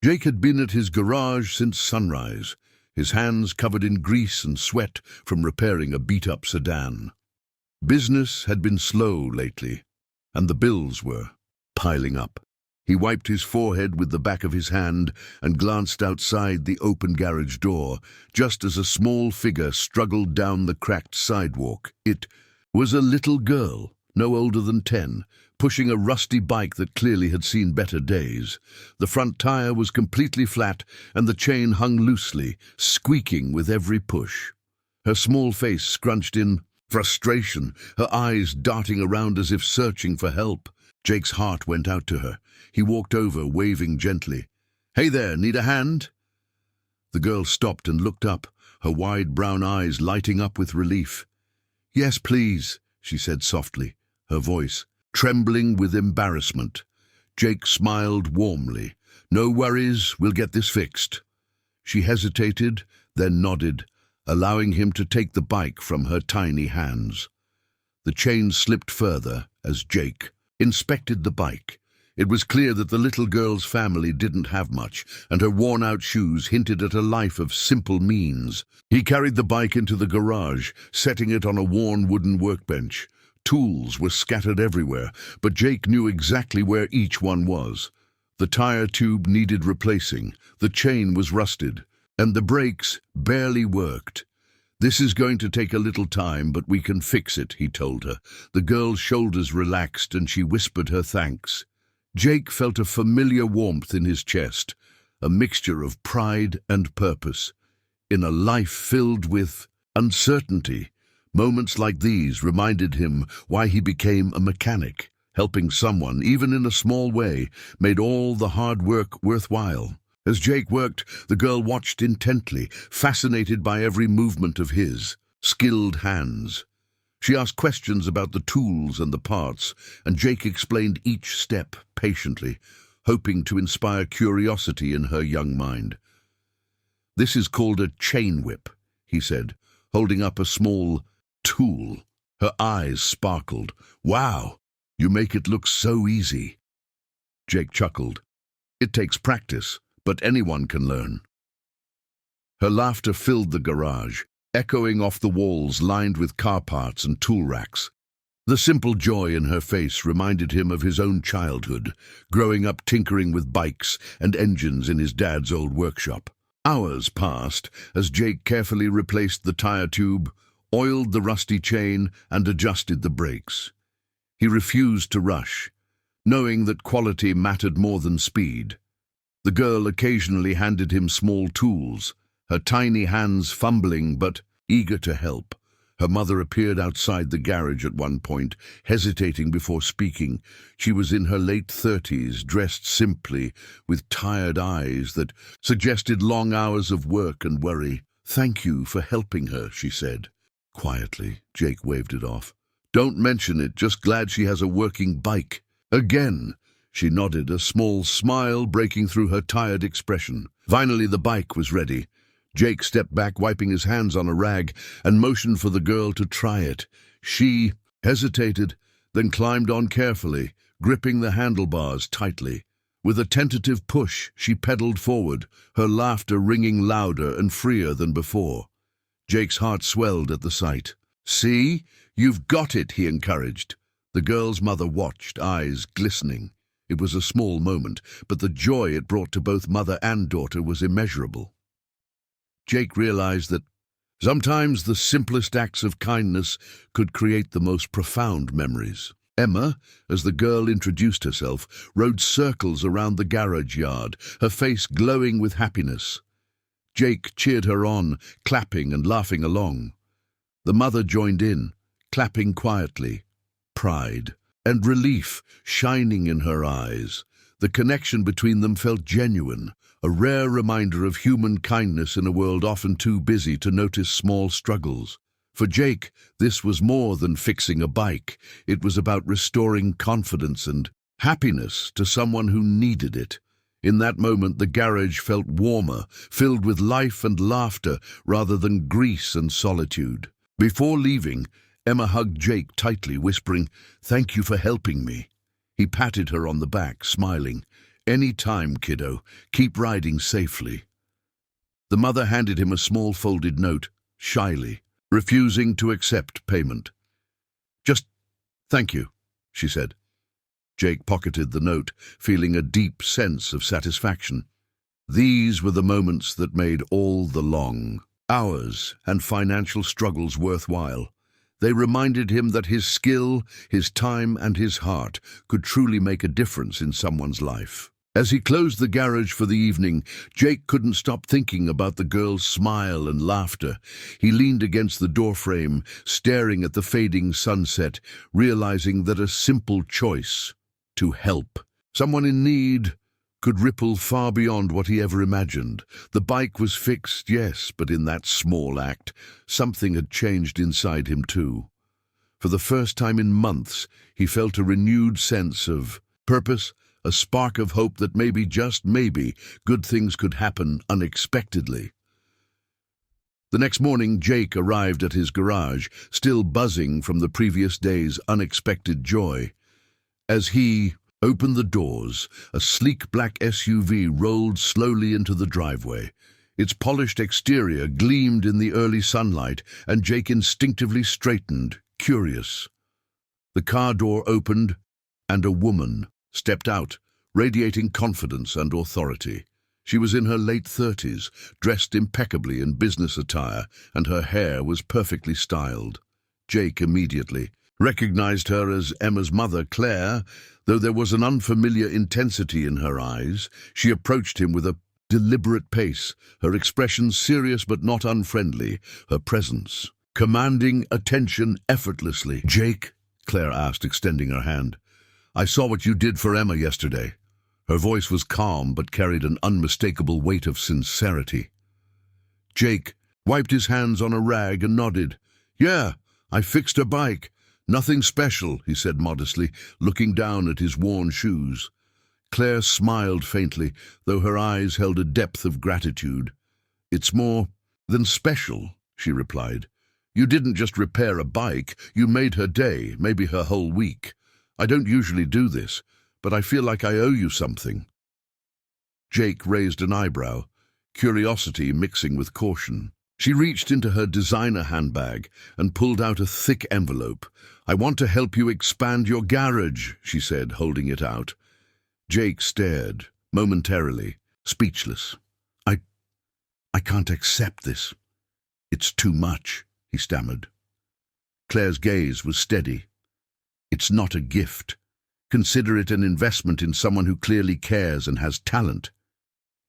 Jake had been at his garage since sunrise, his hands covered in grease and sweat from repairing a beat-up sedan. Business had been slow lately, and the bills were piling up. He wiped his forehead with the back of his hand and glanced outside the open garage door, just as a small figure struggled down the cracked sidewalk. It was a little girl, no older than 10, pushing a rusty bike that clearly had seen better days. The front tire was completely flat, and the chain hung loosely, squeaking with every push. Her small face scrunched in frustration, her eyes darting around as if searching for help. Jake's heart went out to her. He walked over, waving gently. "Hey there, need a hand?" The girl stopped and looked up, her wide brown eyes lighting up with relief. "Yes, please," she said softly, her voice trembling with embarrassment. Jake smiled warmly. "No worries, we'll get this fixed." She hesitated, then nodded, allowing him to take the bike from her tiny hands. The chain slipped further as Jake inspected the bike. It was clear that the little girl's family didn't have much, and her worn-out shoes hinted at a life of simple means. He carried the bike into the garage, setting it on a worn wooden workbench. Tools were scattered everywhere, but Jake knew exactly where each one was. The tire tube needed replacing, the chain was rusted, and the brakes barely worked. "This is going to take a little time, but we can fix it," he told her. The girl's shoulders relaxed and she whispered her thanks. Jake felt a familiar warmth in his chest, a mixture of pride and purpose. In a life filled with uncertainty, moments like these reminded him why he became a mechanic. Helping someone, even in a small way, made all the hard work worthwhile. As Jake worked, the girl watched intently, fascinated by every movement of his skilled hands. She asked questions about the tools and the parts, and Jake explained each step patiently, hoping to inspire curiosity in her young mind. "This is called a chain whip," he said, holding up a small tool. Her eyes sparkled. "Wow, you make it look so easy." Jake chuckled. "It takes practice, but anyone can learn." Her laughter filled the garage, echoing off the walls lined with car parts and tool racks. The simple joy in her face reminded him of his own childhood, growing up tinkering with bikes and engines in his dad's old workshop. Hours passed as Jake carefully replaced the tire tube, oiled the rusty chain, and adjusted the brakes. He refused to rush, knowing that quality mattered more than speed. The girl occasionally handed him small tools, her tiny hands fumbling but eager to help. Her mother appeared outside the garage at one point, hesitating before speaking. She was in her late 30s, dressed simply, with tired eyes that suggested long hours of work and worry. "Thank you for helping her," she said. Quietly, Jake waved it off. "Don't mention it, just glad she has a working bike." "Again." She nodded, a small smile breaking through her tired expression. Finally, the bike was ready. Jake stepped back, wiping his hands on a rag, and motioned for the girl to try it. She hesitated, then climbed on carefully, gripping the handlebars tightly. With a tentative push, she pedaled forward, her laughter ringing louder and freer than before. Jake's heart swelled at the sight. "See? You've got it," he encouraged. The girl's mother watched, eyes glistening. It was a small moment, but the joy it brought to both mother and daughter was immeasurable. Jake realized that sometimes the simplest acts of kindness could create the most profound memories. Emma, as the girl introduced herself, rode circles around the garage yard, her face glowing with happiness. Jake cheered her on, clapping and laughing along. The mother joined in, clapping quietly, pride and relief shining in her eyes. The connection between them felt genuine, a rare reminder of human kindness in a world often too busy to notice small struggles. For Jake, this was more than fixing a bike. It was about restoring confidence and happiness to someone who needed it. In that moment, the garage felt warmer, filled with life and laughter rather than grease and solitude. Before leaving, Emma hugged Jake tightly, whispering, "Thank you for helping me." He patted her on the back, smiling. "Any time, kiddo. Keep riding safely." The mother handed him a small folded note, shyly, refusing to accept payment. "Just thank you," she said. Jake pocketed the note, feeling a deep sense of satisfaction. These were the moments that made all the long hours and financial struggles worthwhile. They reminded him that his skill, his time, and his heart could truly make a difference in someone's life. As he closed the garage for the evening, Jake couldn't stop thinking about the girl's smile and laughter. He leaned against the doorframe, staring at the fading sunset, realizing that a simple choice to help someone in need could ripple far beyond what he ever imagined. The bike was fixed, yes, but in that small act, something had changed inside him too. For the first time in months, he felt a renewed sense of purpose, a spark of hope that maybe, just maybe, good things could happen unexpectedly. The next morning, Jake arrived at his garage, still buzzing from the previous day's unexpected joy. As he opened the doors, a sleek black SUV rolled slowly into the driveway. Its polished exterior gleamed in the early sunlight, and Jake instinctively straightened, curious. The car door opened, and a woman stepped out, radiating confidence and authority. She was in her late 30s, dressed impeccably in business attire, and her hair was perfectly styled. Jake immediately recognized her as Emma's mother, Claire. Though there was an unfamiliar intensity in her eyes, she approached him with a deliberate pace, her expression serious but not unfriendly, her presence commanding attention effortlessly. "Jake," Claire asked, extending her hand, "I saw what you did for Emma yesterday." Her voice was calm but carried an unmistakable weight of sincerity. Jake wiped his hands on a rag and nodded. "Yeah, I fixed her bike. Nothing special," he said modestly, looking down at his worn shoes. Claire smiled faintly, though her eyes held a depth of gratitude. "It's more than special," she replied. "You didn't just repair a bike, you made her day, maybe her whole week. I don't usually do this, but I feel like I owe you something." Jake raised an eyebrow, curiosity mixing with caution. She reached into her designer handbag and pulled out a thick envelope. "I want to help you expand your garage," she said, holding it out. Jake stared, momentarily, speechless. I can't accept this. It's too much," he stammered. Claire's gaze was steady. "It's not a gift. Consider it an investment in someone who clearly cares and has talent.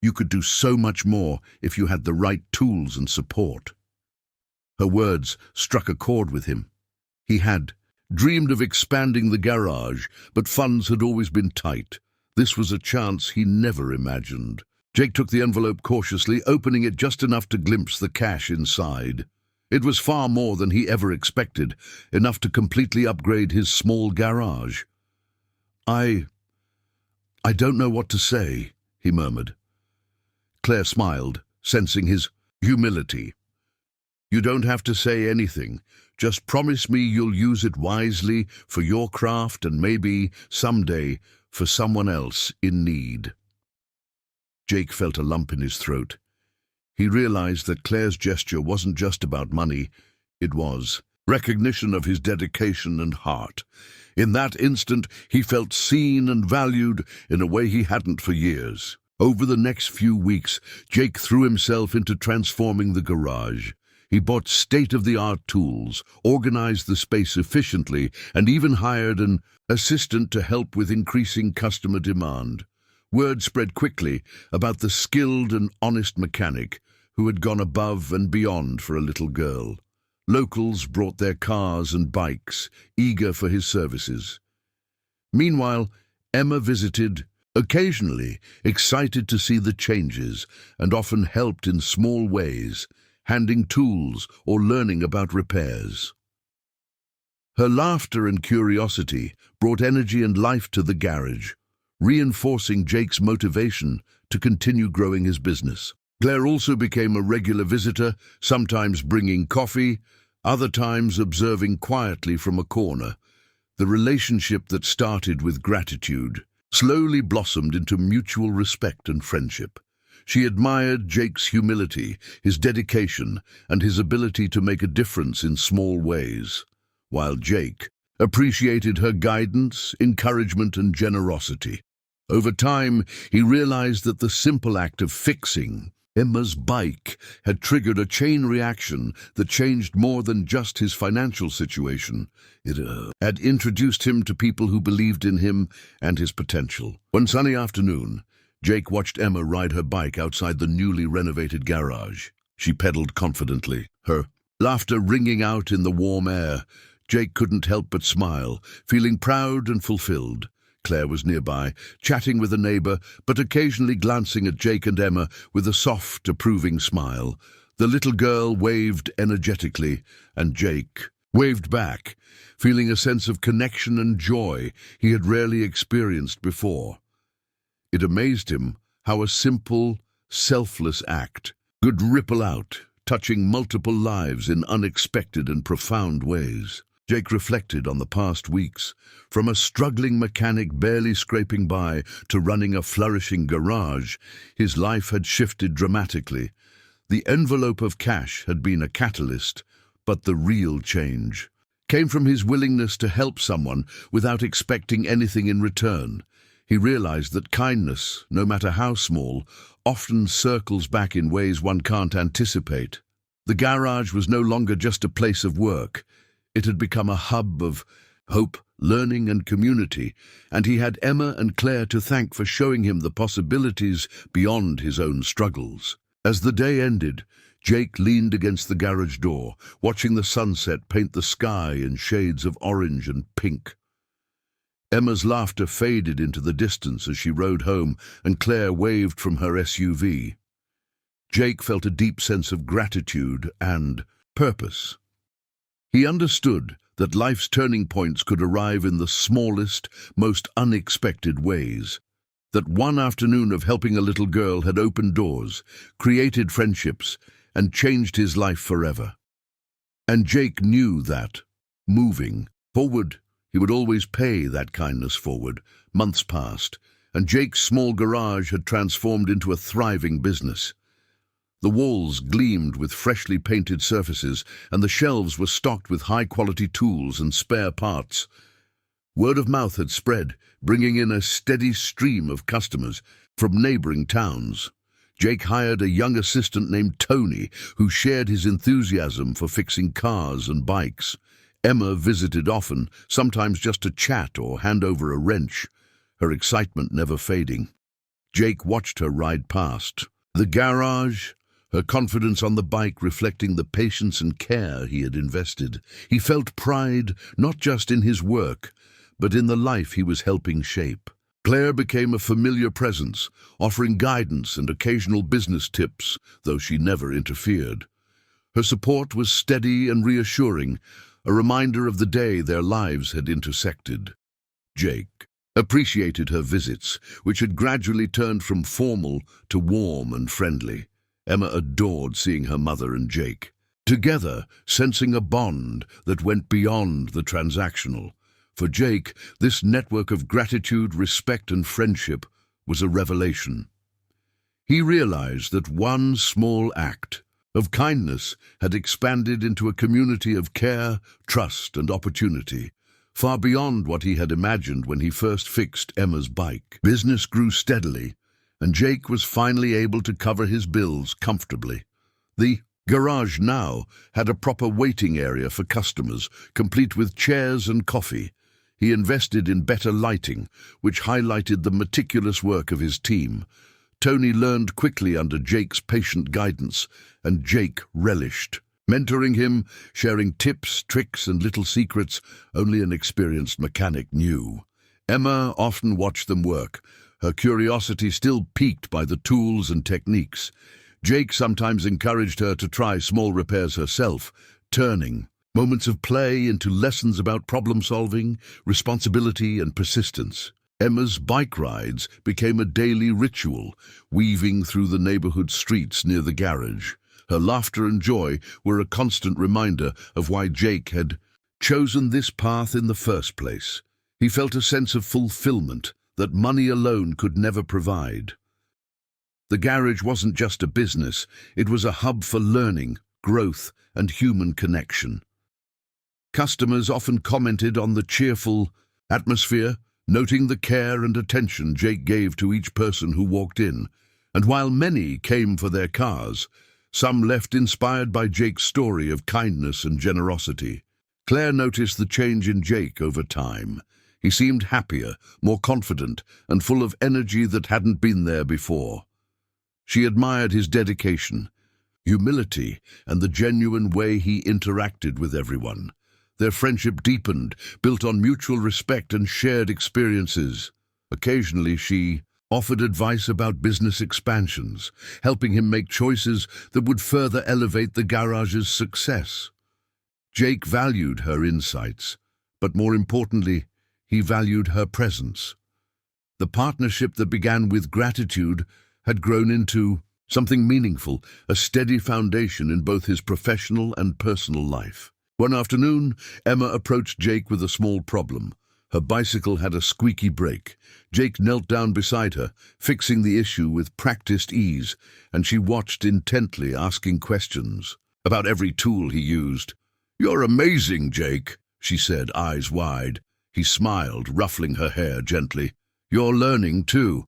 You could do so much more if you had the right tools and support." Her words struck a chord with him. He had dreamed of expanding the garage, but funds had always been tight. This was a chance he never imagined. Jake took the envelope cautiously, opening it just enough to glimpse the cash inside. It was far more than he ever expected, enough to completely upgrade his small garage. I don't know what to say," he murmured. Claire smiled, sensing his humility. "You don't have to say anything. Just promise me you'll use it wisely for your craft and maybe, someday, for someone else in need." Jake felt a lump in his throat. He realized that Claire's gesture wasn't just about money. It was recognition of his dedication and heart. In that instant, he felt seen and valued in a way he hadn't for years. Over the next few weeks, Jake threw himself into transforming the garage. He bought state-of-the-art tools, organized the space efficiently, and even hired an assistant to help with increasing customer demand. Word spread quickly about the skilled and honest mechanic who had gone above and beyond for a little girl. Locals brought their cars and bikes, eager for his services. Meanwhile, Emma visited occasionally, excited to see the changes, and often helped in small ways, handing tools or learning about repairs. Her laughter and curiosity brought energy and life to the garage, reinforcing Jake's motivation to continue growing his business. Claire also became a regular visitor, sometimes bringing coffee, other times observing quietly from a corner. The relationship that started with gratitude slowly blossomed into mutual respect and friendship. She admired Jake's humility, his dedication, and his ability to make a difference in small ways, while Jake appreciated her guidance, encouragement, and generosity. Over time, he realized that the simple act of fixing Emma's bike had triggered a chain reaction that changed more than just his financial situation. It had introduced him to people who believed in him and his potential. One sunny afternoon, Jake watched Emma ride her bike outside the newly renovated garage. She pedaled confidently, her laughter ringing out in the warm air. Jake couldn't help but smile, feeling proud and fulfilled. Claire was nearby, chatting with a neighbor, but occasionally glancing at Jake and Emma with a soft, approving smile. The little girl waved energetically, and Jake waved back, feeling a sense of connection and joy he had rarely experienced before. It amazed him how a simple, selfless act could ripple out, touching multiple lives in unexpected and profound ways. Jake reflected on the past weeks. From a struggling mechanic barely scraping by to running a flourishing garage, his life had shifted dramatically. The envelope of cash had been a catalyst, but the real change came from his willingness to help someone without expecting anything in return. He realized that kindness, no matter how small, often circles back in ways one can't anticipate. The garage was no longer just a place of work. It had become a hub of hope, learning, and community, and he had Emma and Claire to thank for showing him the possibilities beyond his own struggles. As the day ended, Jake leaned against the garage door, watching the sunset paint the sky in shades of orange and pink. Emma's laughter faded into the distance as she rode home, and Claire waved from her SUV. Jake felt a deep sense of gratitude and purpose. He understood that life's turning points could arrive in the smallest, most unexpected ways. That one afternoon of helping a little girl had opened doors, created friendships, and changed his life forever. And Jake knew that, moving forward, he would always pay that kindness forward. Months passed, and Jake's small garage had transformed into a thriving business. The walls gleamed with freshly painted surfaces, and the shelves were stocked with high-quality tools and spare parts. Word of mouth had spread, bringing in a steady stream of customers from neighboring towns. Jake hired a young assistant named Tony, who shared his enthusiasm for fixing cars and bikes. Emma visited often, sometimes just to chat or hand over a wrench, her excitement never fading. Jake watched her ride past the garage, her confidence on the bike reflecting the patience and care he had invested. He felt pride not just in his work, but in the life he was helping shape. Claire became a familiar presence, offering guidance and occasional business tips, though she never interfered. Her support was steady and reassuring, a reminder of the day their lives had intersected. Jake appreciated her visits, which had gradually turned from formal to warm and friendly. Emma adored seeing her mother and Jake together, sensing a bond that went beyond the transactional. For Jake, this network of gratitude, respect, and friendship was a revelation. He realized that one small act of kindness had expanded into a community of care, trust, and opportunity, far beyond what he had imagined when he first fixed Emma's bike. Business grew steadily, and Jake was finally able to cover his bills comfortably. The garage now had a proper waiting area for customers, complete with chairs and coffee. He invested in better lighting, which highlighted the meticulous work of his team. Tony learned quickly under Jake's patient guidance, and Jake relished mentoring him, sharing tips, tricks, and little secrets only an experienced mechanic knew. Emma often watched them work, her curiosity still piqued by the tools and techniques. Jake sometimes encouraged her to try small repairs herself, turning moments of play into lessons about problem-solving, responsibility, and persistence. Emma's bike rides became a daily ritual, weaving through the neighborhood streets near the garage. Her laughter and joy were a constant reminder of why Jake had chosen this path in the first place. He felt a sense of fulfillment that money alone could never provide. The garage wasn't just a business, it was a hub for learning, growth, and human connection. Customers often commented on the cheerful atmosphere, noting the care and attention Jake gave to each person who walked in. And while many came for their cars, some left inspired by Jake's story of kindness and generosity. Claire noticed the change in Jake over time. He seemed happier, more confident, and full of energy that hadn't been there before. She admired his dedication, humility, and the genuine way he interacted with everyone. Their friendship deepened, built on mutual respect and shared experiences. Occasionally, she offered advice about business expansions, helping him make choices that would further elevate the garage's success. Jake valued her insights, but more importantly, he valued her presence. The partnership that began with gratitude had grown into something meaningful, a steady foundation in both his professional and personal life. One afternoon, Emma approached Jake with a small problem. Her bicycle had a squeaky brake. Jake knelt down beside her, fixing the issue with practiced ease, and she watched intently, asking questions about every tool he used. "You're amazing, Jake," she said, eyes wide. He smiled, ruffling her hair gently. "You're learning, too.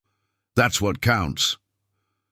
That's what counts."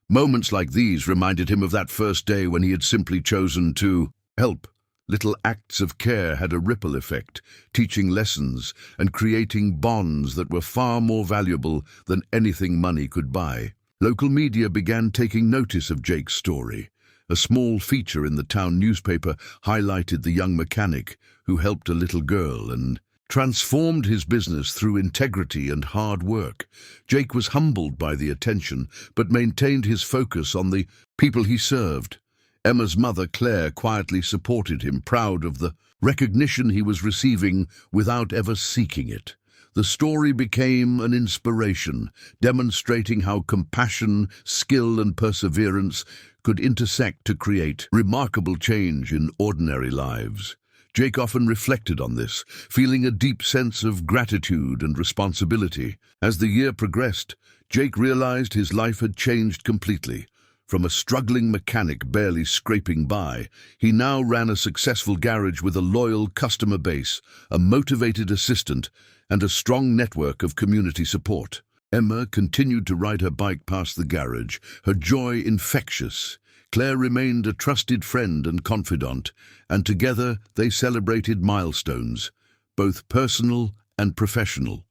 Moments like these reminded him of that first day when he had simply chosen to help. Little acts of care had a ripple effect, teaching lessons and creating bonds that were far more valuable than anything money could buy. Local media began taking notice of Jake's story. A small feature in the town newspaper highlighted the young mechanic who helped a little girl and transformed his business through integrity and hard work. Jake was humbled by the attention, but maintained his focus on the people he served. Emma's mother, Claire, quietly supported him, proud of the recognition he was receiving without ever seeking it. The story became an inspiration, demonstrating how compassion, skill, and perseverance could intersect to create remarkable change in ordinary lives. Jake often reflected on this, feeling a deep sense of gratitude and responsibility. As the year progressed, Jake realized his life had changed completely. From a struggling mechanic barely scraping by, he now ran a successful garage with a loyal customer base, a motivated assistant, and a strong network of community support. Emma continued to ride her bike past the garage, her joy infectious. Claire remained a trusted friend and confidant, and together they celebrated milestones, both personal and professional.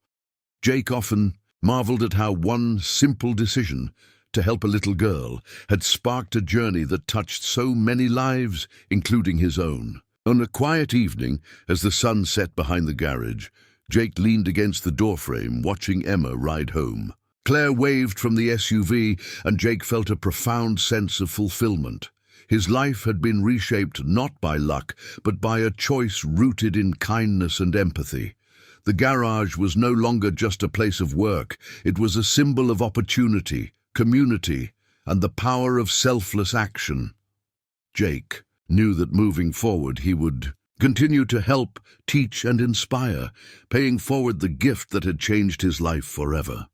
Jake often marveled at how one simple decision to help a little girl had sparked a journey that touched so many lives, including his own. On a quiet evening, as the sun set behind the garage, Jake leaned against the doorframe, watching Emma ride home. Claire waved from the SUV, and Jake felt a profound sense of fulfillment. His life had been reshaped not by luck, but by a choice rooted in kindness and empathy. The garage was no longer just a place of work. It was a symbol of opportunity, community, and the power of selfless action. Jake knew that moving forward he would continue to help, teach, and inspire, paying forward the gift that had changed his life forever.